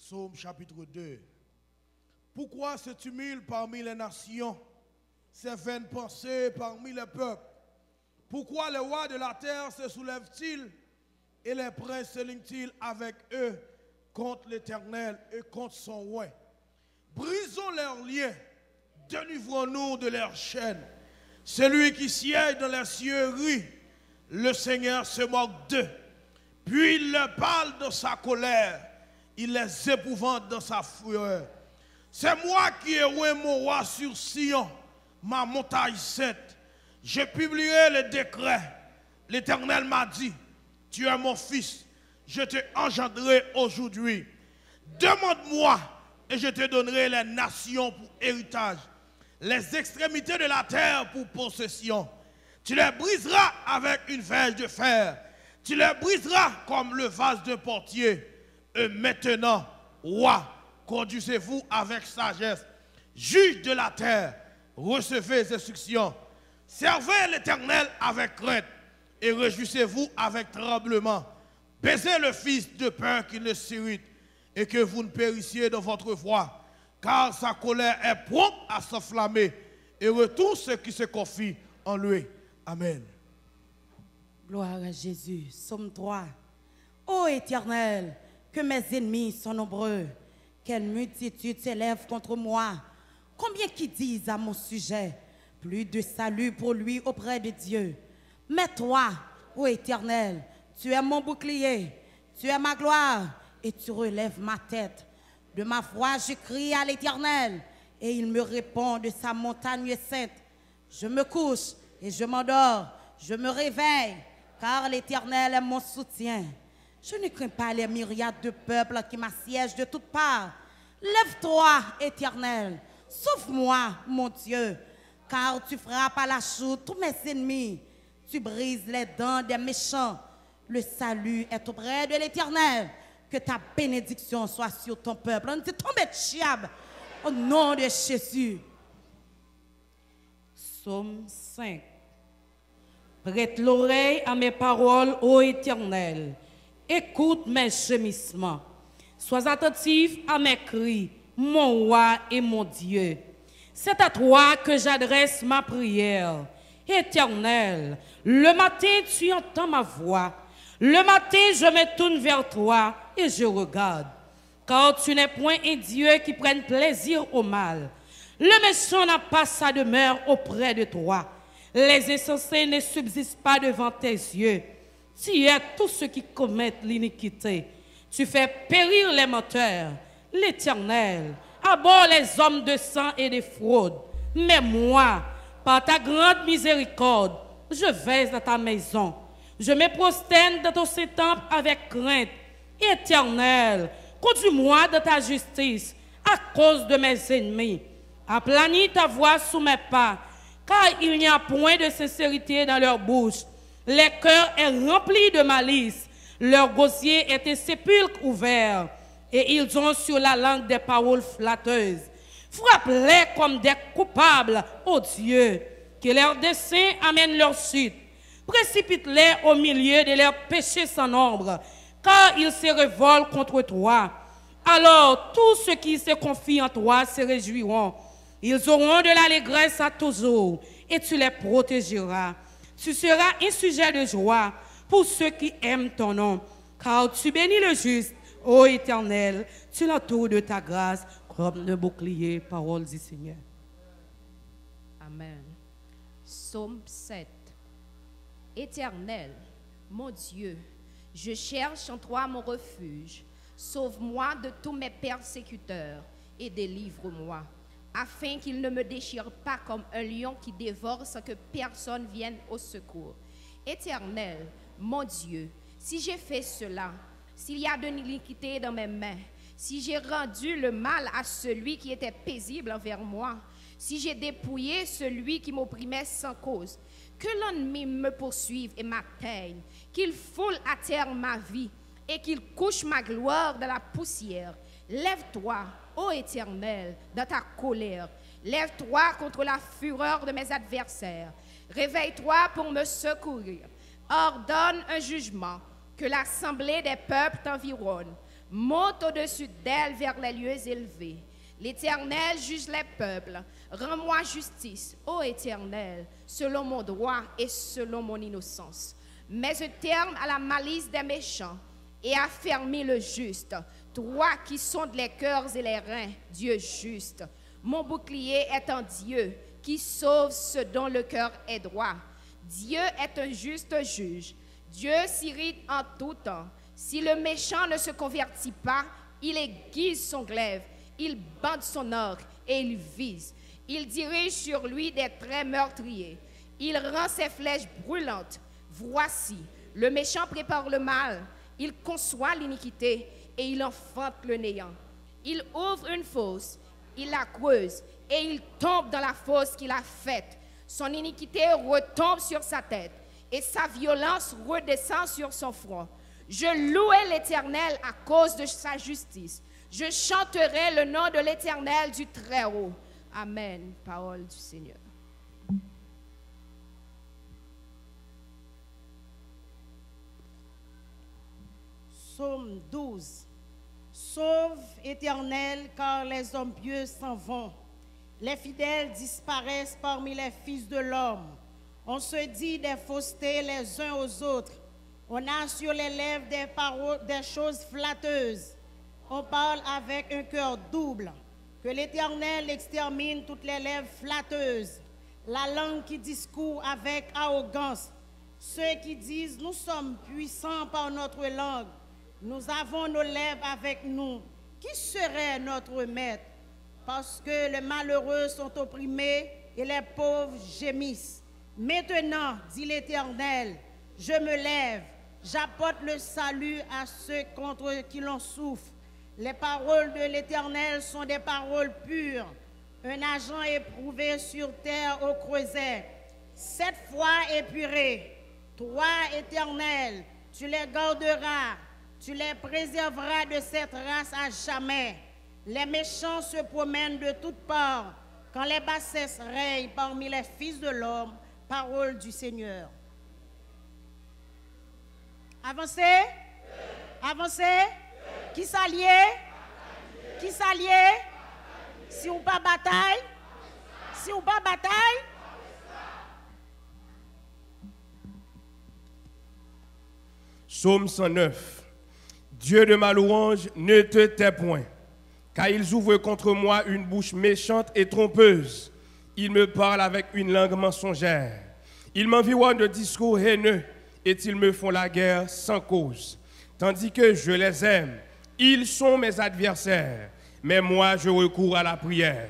Psaume chapitre 2. Pourquoi ce tumulte parmi les nations, ces vaines pensées parmi les peuples? Pourquoi les rois de la terre se soulèvent-ils et les princes se lignent-ils avec eux contre l'Éternel et contre son roi? Brisons leurs liens, délivrons-nous de leurs chaînes. Celui qui siège dans les cieux rit, le Seigneur se moque d'eux. Puis il leur parle dans sa colère, il les épouvante dans sa fureur. C'est moi qui ai roi mon roi sur Sion, ma montagne sainte. J'ai publié le décret. L'Éternel m'a dit, tu es mon fils, je t'ai engendré aujourd'hui. Demande-moi et je te donnerai les nations pour héritage, les extrémités de la terre pour possession. Tu les briseras avec une verge de fer. Tu les briseras comme le vase d'un portier. Et maintenant, roi, conduisez-vous avec sagesse. Juge de la terre, recevez instructions. Servez l'Éternel avec crainte et réjouissez-vous avec tremblement. Baisez le Fils de peur qu'il ne s'irrite et que vous ne périssiez dans votre voie, car sa colère est prompte à s'enflammer et retourne ceux qui se confient en lui. Amen. Gloire à Jésus. Psaume 3. Ô Éternel, que mes ennemis sont nombreux, quelle multitude s'élève contre moi. Combien qui disent à mon sujet, plus de salut pour lui auprès de Dieu. Mais toi, ô Éternel, tu es mon bouclier, tu es ma gloire et tu relèves ma tête. De ma voix, je crie à l'Éternel et il me répond de sa montagne sainte. Je me couche et je m'endors, je me réveille, car l'Éternel est mon soutien. Je ne crains pas les myriades de peuples qui m'assiègent de toutes parts. Lève-toi, Éternel, sauve-moi, mon Dieu, car tu frappes à la chute tous mes ennemis. Tu brises les dents des méchants. Le salut est auprès de l'Éternel. Que ta bénédiction soit sur ton peuple. On dit tomber chiab au nom de Jésus. Psaume 5. Prête l'oreille à mes paroles, ô Éternel. Écoute mes gémissements. Sois attentif à mes cris, mon roi et mon Dieu. C'est à toi que j'adresse ma prière. Éternel, le matin tu entends ma voix. Le matin je me tourne vers toi et je regarde. Car tu n'es point un Dieu qui prenne plaisir au mal. Le méchant n'a pas sa demeure auprès de toi. Les insensés ne subsistent pas devant tes yeux. Tu es tous ceux qui commettent l'iniquité. Tu fais périr les menteurs. L'Éternel abhorre les hommes de sang et de fraude. Mais moi, par ta grande miséricorde, je vais dans ta maison. Je me prosterne dans ton temple avec crainte. Éternel, conduis-moi dans ta justice à cause de mes ennemis. Aplanis ta voix sous mes pas, car il n'y a point de sincérité dans leur bouche. Les cœurs sont remplis de malice. Leur gosier est un sépulcre ouvert, et ils ont sur la langue des paroles flatteuses. Frappe-les comme des coupables, ô Dieu, que leurs desseins amènent leur chute. Précipite-les au milieu de leurs péchés sans nombre, car ils se révoltent contre toi. Alors tous ceux qui se confient en toi se réjouiront. Ils auront de l'allégresse à toujours, et tu les protégeras. Tu seras un sujet de joie pour ceux qui aiment ton nom, car tu bénis le juste, ô Éternel, tu l'entoures de ta grâce comme de bouclier, parole du Seigneur. Amen. Psaume 7. Éternel, mon Dieu, je cherche en toi mon refuge. Sauve-moi de tous mes persécuteurs et délivre-moi, afin qu'ils ne me déchirent pas comme un lion qui dévore sans que personne vienne au secours. Éternel, mon Dieu, si j'ai fait cela, s'il y a de l'iniquité dans mes mains, si j'ai rendu le mal à celui qui était paisible envers moi, si j'ai dépouillé celui qui m'opprimait sans cause, que l'ennemi me poursuive et m'atteigne, qu'il foule à terre ma vie et qu'il couche ma gloire dans la poussière. Lève-toi, ô Éternel, dans ta colère. Lève-toi contre la fureur de mes adversaires. Réveille-toi pour me secourir. Ordonne un jugement, que l'assemblée des peuples t'environne. Monte au-dessus d'elle vers les lieux élevés. L'Éternel juge les peuples. Rends-moi justice, ô Éternel, selon mon droit et selon mon innocence. Mets un terme à la malice des méchants et affermis le juste. Toi qui sondes les cœurs et les reins, Dieu juste. Mon bouclier est en Dieu, qui sauve ceux dont le cœur est droit. Dieu est un juste juge. Dieu s'irrite en tout temps. Si le méchant ne se convertit pas, il aiguise son glaive, il bande son arc et il vise. Il dirige sur lui des traits meurtriers. Il rend ses flèches brûlantes. Voici, le méchant prépare le mal. Il conçoit l'iniquité et il enfante le néant. Il ouvre une fosse, il la creuse et il tombe dans la fosse qu'il a faite. Son iniquité retombe sur sa tête et sa violence redescend sur son front. Je louerai l'Éternel à cause de sa justice. Je chanterai le nom de l'Éternel du Très-Haut. Amen. Parole du Seigneur. Psaume 12. Sauve, Éternel, car les hommes pieux s'en vont. Les fidèles disparaissent parmi les fils de l'homme. On se dit des faussetés les uns aux autres. On a sur les lèvres des paroles, des choses flatteuses. On parle avec un cœur double. Que l'Éternel extermine toutes les lèvres flatteuses. La langue qui discourt avec arrogance. Ceux qui disent nous sommes puissants par notre langue. Nous avons nos lèvres avec nous. Qui serait notre maître? Parce que les malheureux sont opprimés et les pauvres gémissent. Maintenant, dit l'Éternel, je me lève, j'apporte le salut à ceux contre qui l'on souffre. Les paroles de l'Éternel sont des paroles pures, un agent éprouvé sur terre au creuset. 7 fois épuré, toi, Éternel, tu les garderas. Tu les préserveras de cette race à jamais. Les méchants se promènent de toutes parts, quand les bassesses règnent parmi les fils de l'homme. Parole du Seigneur. Avancez. Avancez. Qui s'allie? Qui s'allie? Si on pas bataille? Si on pas bataille? Psaume 109. Dieu de ma louange, ne te tais point, car ils ouvrent contre moi une bouche méchante et trompeuse. Ils me parlent avec une langue mensongère. Ils m'environnent de discours haineux et ils me font la guerre sans cause. Tandis que je les aime, ils sont mes adversaires, mais moi je recours à la prière.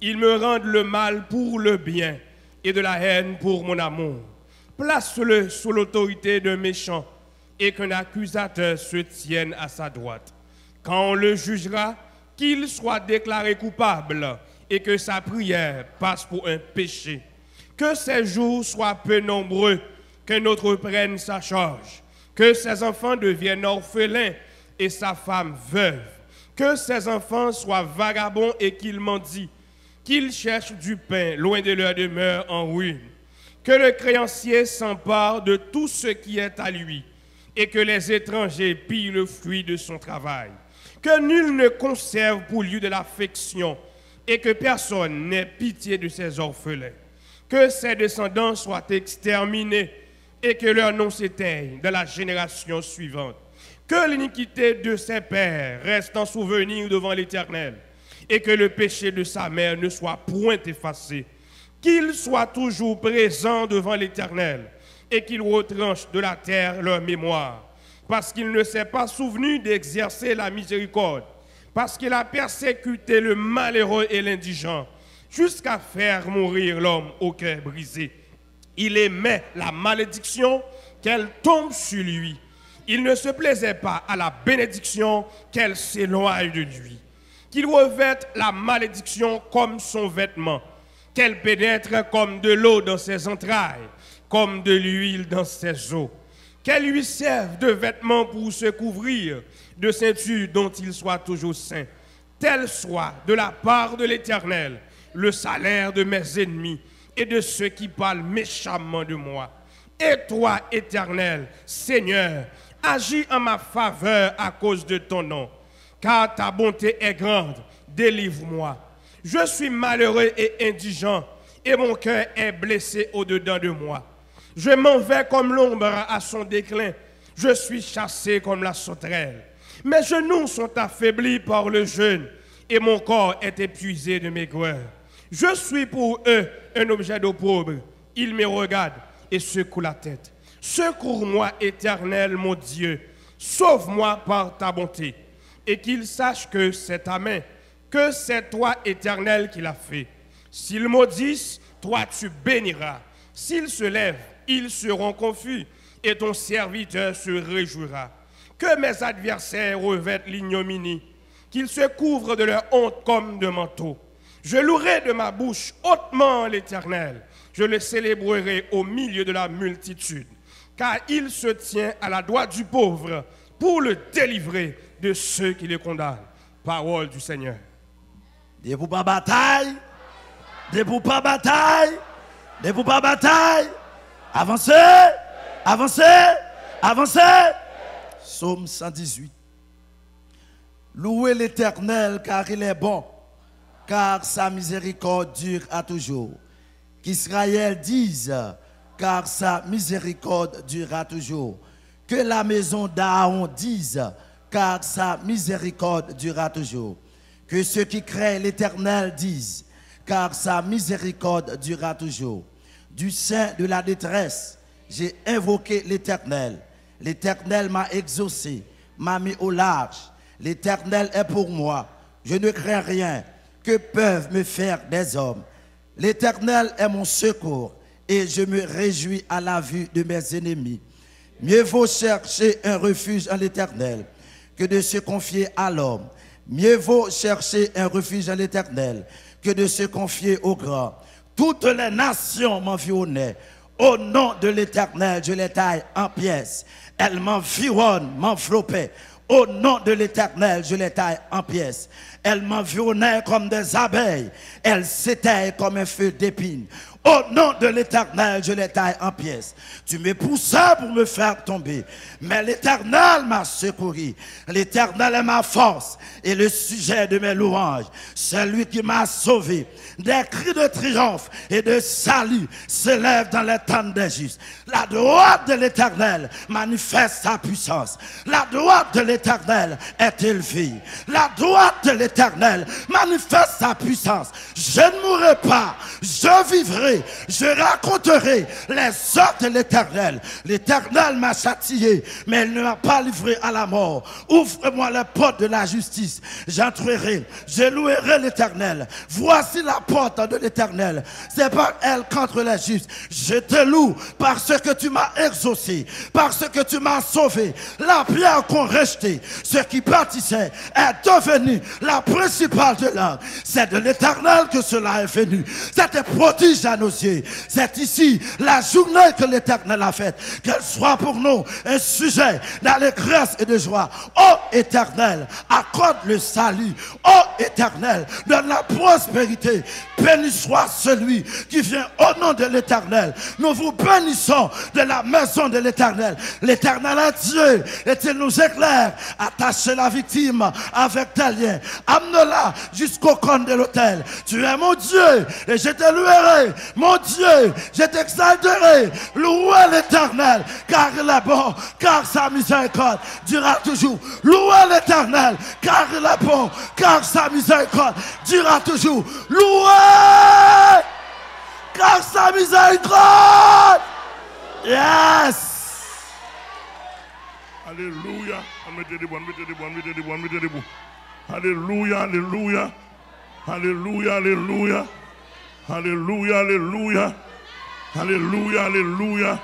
Ils me rendent le mal pour le bien et de la haine pour mon amour. Place-le sous l'autorité d'un méchant, et qu'un accusateur se tienne à sa droite. Quand on le jugera, qu'il soit déclaré coupable et que sa prière passe pour un péché. Que ses jours soient peu nombreux, qu'un autre prenne sa charge. Que ses enfants deviennent orphelins et sa femme veuve. Que ses enfants soient vagabonds et qu'ils mendient. Qu'ils cherchent du pain loin de leur demeure en ruine. Que le créancier s'empare de tout ce qui est à lui, et que les étrangers pillent le fruit de son travail. Que nul ne conserve pour lui de l'affection, et que personne n'ait pitié de ses orphelins. Que ses descendants soient exterminés, et que leur nom s'éteigne de la génération suivante. Que l'iniquité de ses pères reste en souvenir devant l'Éternel, et que le péché de sa mère ne soit point effacé. Qu'il soit toujours présent devant l'Éternel, et qu'il retranche de la terre leur mémoire, parce qu'il ne s'est pas souvenu d'exercer la miséricorde, parce qu'il a persécuté le malheureux et l'indigent, jusqu'à faire mourir l'homme au cœur brisé. Il aimait la malédiction, qu'elle tombe sur lui. Il ne se plaisait pas à la bénédiction, qu'elle s'éloigne de lui. Qu'il revête la malédiction comme son vêtement, qu'elle pénètre comme de l'eau dans ses entrailles, comme de l'huile dans ses os. Qu'elle lui serve de vêtements pour se couvrir, de ceinture dont il soit toujours saint. Tel soit de la part de l'Éternel le salaire de mes ennemis et de ceux qui parlent méchamment de moi. Et toi, Éternel, Seigneur, agis en ma faveur à cause de ton nom. car ta bonté est grande. Délivre-moi. Je suis malheureux et indigent, et mon cœur est blessé au-dedans de moi. Je m'en vais comme l'ombre à son déclin. Je suis chassé comme la sauterelle. Mes genoux sont affaiblis par le jeûne, et mon corps est épuisé de maigreur. Je suis pour eux un objet d'opprobre. Ils me regardent et secouent la tête. Secours-moi, Éternel, mon Dieu. Sauve-moi par ta bonté. Et qu'ils sachent que c'est ta main, que c'est toi, Éternel, qui l'as fait. S'ils maudissent, toi tu béniras. S'ils se lèvent, ils seront confus, et ton serviteur se réjouira. Que mes adversaires revêtent l'ignominie, qu'ils se couvrent de leur honte comme de manteau. Je louerai de ma bouche hautement l'Éternel. Je le célébrerai au milieu de la multitude, car il se tient à la droite du pauvre pour le délivrer de ceux qui le condamnent. Parole du Seigneur. Debout pas bataille, debout pas bataille, debout pas bataille. Avancez, avancez, avancez. Psaume 118. Louez l'Éternel car il est bon, car sa miséricorde dure à toujours. Qu'Israël dise, car sa miséricorde durera toujours. Que la maison d'Aaron dise, car sa miséricorde durera toujours. Que ceux qui craignent l'Éternel disent, car sa miséricorde durera toujours. Du sein de la détresse, j'ai invoqué l'Éternel. L'Éternel m'a exaucé, m'a mis au large. L'Éternel est pour moi. Je ne crains rien. Que peuvent me faire des hommes? L'Éternel est mon secours et je me réjouis à la vue de mes ennemis. Mieux vaut chercher un refuge en l'Éternel que de se confier à l'homme. Mieux vaut chercher un refuge en l'Éternel que de se confier au grand. Toutes les nations m'environnaient. Au nom de l'Éternel, je les taille en pièces. Elles m'environnent, m'enveloppaient. Au nom de l'Éternel, je les taille en pièces. Elles m'environnaient comme des abeilles. Elles s'éteignent comme un feu d'épines. Au nom de l'Éternel, je les taille en pièces. Tu me poussas pour me faire tomber. Mais l'Éternel m'a secouru. L'Éternel est ma force et le sujet de mes louanges. C'est lui qui m'a sauvé. Des cris de triomphe et de salut s'élèvent dans les tentes des justes. La droite de l'Éternel manifeste sa puissance. La droite de l'Éternel est élevée. La droite de l'Éternel manifeste sa puissance. Je ne mourrai pas, je vivrai. Je raconterai les œuvres de l'Éternel. L'Éternel m'a châtié, mais il ne m'a pas livré à la mort. Ouvre-moi les portes de la justice. J'entrerai, je louerai l'Éternel. Voici la porte de l'Éternel. C'est par elle qu'entre les justes. Je te loue parce que tu m'as exaucé, parce que tu m'as sauvé. La pierre qu'on rejetait, ce qui bâtissait, est devenu la principale de l'œuvre. C'est de l'Éternel que cela est venu. C'était prodige à nos yeux. C'est ici la journée que l'Éternel a faite. Qu'elle soit pour nous un sujet d'allégresse et de joie. Ô Éternel, accorde le salut. Ô Éternel, donne la prospérité. Béni soit celui qui vient au nom de l'Éternel. Nous vous bénissons de la maison de l'Éternel. L'Éternel est Dieu et il nous éclaire. Attachez la victime avec tes liens. Amenez-la jusqu'au cône de l'autel. Tu es mon Dieu et je te louerai. Mon Dieu, je t'exalterai. Louez l'Éternel car il est bon, car sa miséricorde durera toujours. Louez l'Éternel car il est bon, car sa miséricorde durera toujours. Louez car sa miséricorde. Yes. Alléluia. Mettez des bons, mettez des bons, mettez des bons, mettez des bons. Alléluia, alléluia. Alléluia, alléluia. Alléluia, alléluia. Alléluia, alléluia.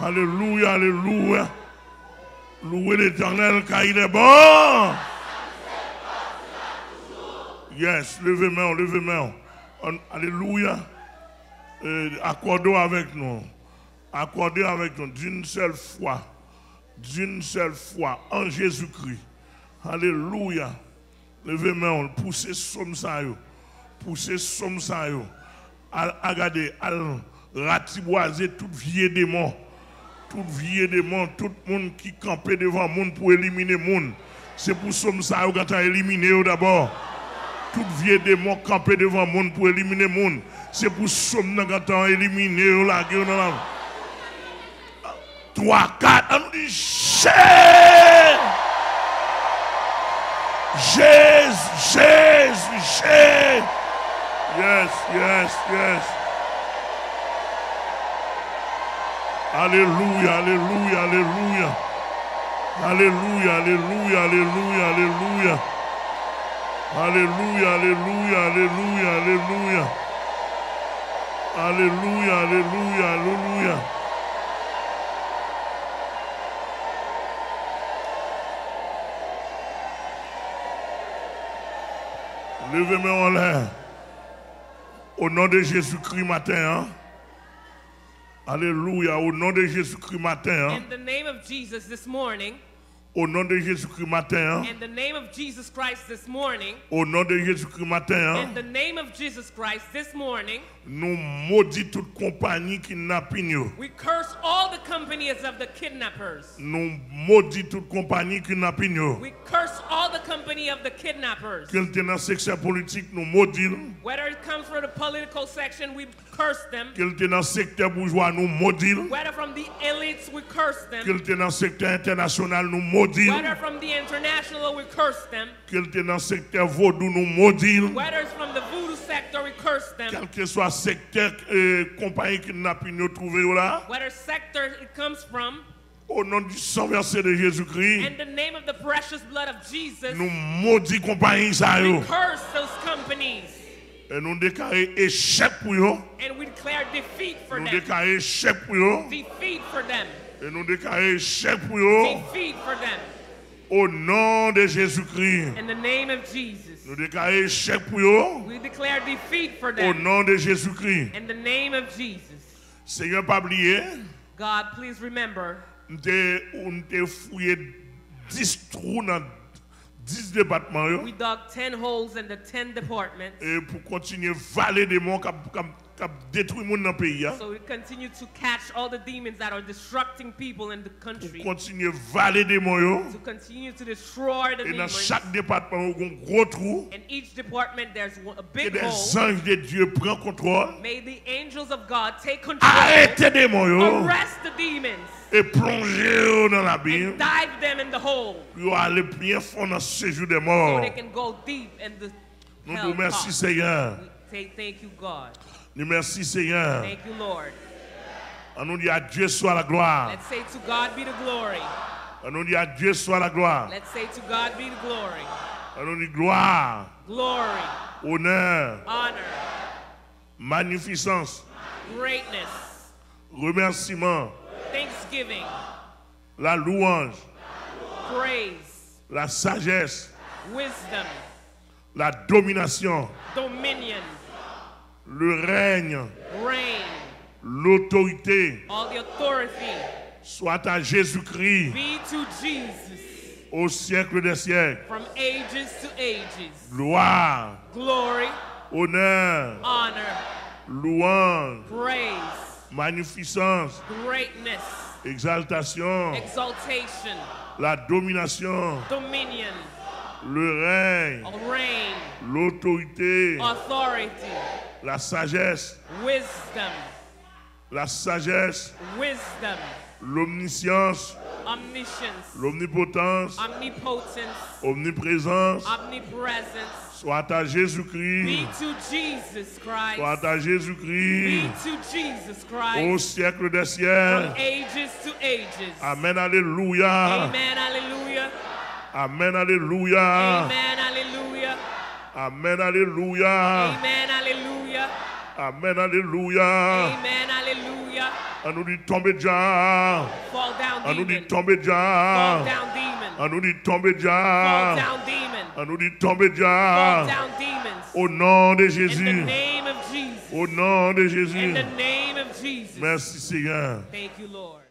Alléluia, alléluia. Louez l'Éternel car il est bon. Yes, levez main, levez main. Alléluia. Accordons avec nous. Accordez avec nous d'une seule foi. D'une seule foi en Jésus-Christ. Alléluia. Levez main, poussez somme ça yo. Poussez somme ça yo. Regardez, ratiboiser tout vieux démon. Tout vieux démon, tout le monde qui campait devant le monde pour éliminer le monde. C'est pour somme ça qu'on a éliminé d'abord. Tout vieux démon campé devant le monde pour éliminer le monde. C'est pour somme qu'on a éliminé la gueule dans la 3, 4, on nous dit Jésus. Yes. Alléluia. Levez-moi en l'air. Au nom de Jésus-Christ matin. Hein? Alléluia. Au nom de Jésus-Christ matin. Hein? In the name of Jesus this morning. Au nom de Jésus-Christ matin. Hein? In the name of Jesus Christ this morning. Au nom de Jésus-Christ matin. Hein? In the name of Jesus Christ this morning. Nous maudit toute compagnie qui n'a pignon. We curse all the companies of the kidnappers. Nous maudit toute compagnie qui n'a pignon. We curse all the company of the kidnappers. Quel était dans le secteur politique, nous maudit. Whether it comes from the political section, we curse them. Quel était dans le secteur bourgeois, nous maudit. Whether from the elites, we curse them. Quel était dans le secteur international, nous maudit. Whether from the international, we curse them. Quel était dans le secteur vaudou, nous maudit. Whether it's from the voodoo sector, we curse them. Quel que soit le secteur compagnie qui n'a pignon trouvé là. Whether sector it comes from. Au nom du sang versé de Jésus-Christ, in the name of the precious blood of Jesus, nous maudit compagnie ça we yo. curse those companies. Et nous déclarons échec pour eux. And we declare defeat for Nous them. déclarons échec pour eux. Defeat for them. Et nous déclarons échec pour eux. Defeat for them. Au nom de Jésus-Christ. In the name of Jesus. Nous déclarons échec pour eux. We declare defeat for Au them. nom de Jésus-Christ. In the name of Jesus. Seigneur, pas oublier. God, please remember. On t'a fouillé 10 trous dans 10 départements. We dug 10 holes in the 10 departments. Et pour continuer à valer des monts qui détruisent le monde dans le pays. So we continue to catch all the demons that are destructing people in the country. Pour continuer à valer des monts. To continue to destroy the Et dans demons. chaque département, il y a un gros trou. In each department, there's a Et big des hole. anges de Dieu prennent contrôle. May the angels of God take control. Arrêtez des monts. Arrest the demons. Et plongez dans l'abîme. And dive them in the hole. Pour aller bien fort dans ce séjour des So morts. they can go deep in the Nous hell vous remercions, pot. Seigneur. We say thank you, God. Nous merci, Seigneur. Thank you, Lord. On nous dit à Dieu soit la gloire. Let's say to God be the glory. On nous dit à Dieu soit la gloire. Let's say to God be the glory. On nous dit gloire, Glory, honneur, honor, magnificence, greatness, remerciement, thanksgiving, la louange, praise, la sagesse, wisdom, la domination, dominion, le règne, reign, l'autorité all the authority soit à Jésus-Christ be to Jesus au siècle des siècles. from ages to ages. Gloire, Glory, honneur, honor, louange, praise, magnificence, greatness, exaltation, exaltation, la domination, dominion, le règne, reign, l'autorité, authority, la sagesse, wisdom, la sagesse, wisdom, l'omniscience, omniscience, l'omnipotence, omnipotence, omniprésence, omnipresence, soit à be Jésus-Christ, to Jesus Christ, soit à be Jésus-Christ, to Jesus au Christ, siècle des from siècles. ages to ages. Amen, alléluia. Amen, hallelujah. Amen, alléluia. Amen, hallelujah. Amen, alléluia. Amen, hallelujah. Amen, alléluia. Amen, hallelujah. On nous dit tomber déjà. Fall down, On nous dit demon. tomber Fall déjà. down, demon. On nous dit tomber Fall déjà. down, demon. On nous dit tomber Fall déjà. down, demons. Au nom de In the Jésus. name of Jesus. Au nom de In Jésus. the name of Jesus. Merci Seigneur. Thank you, Lord.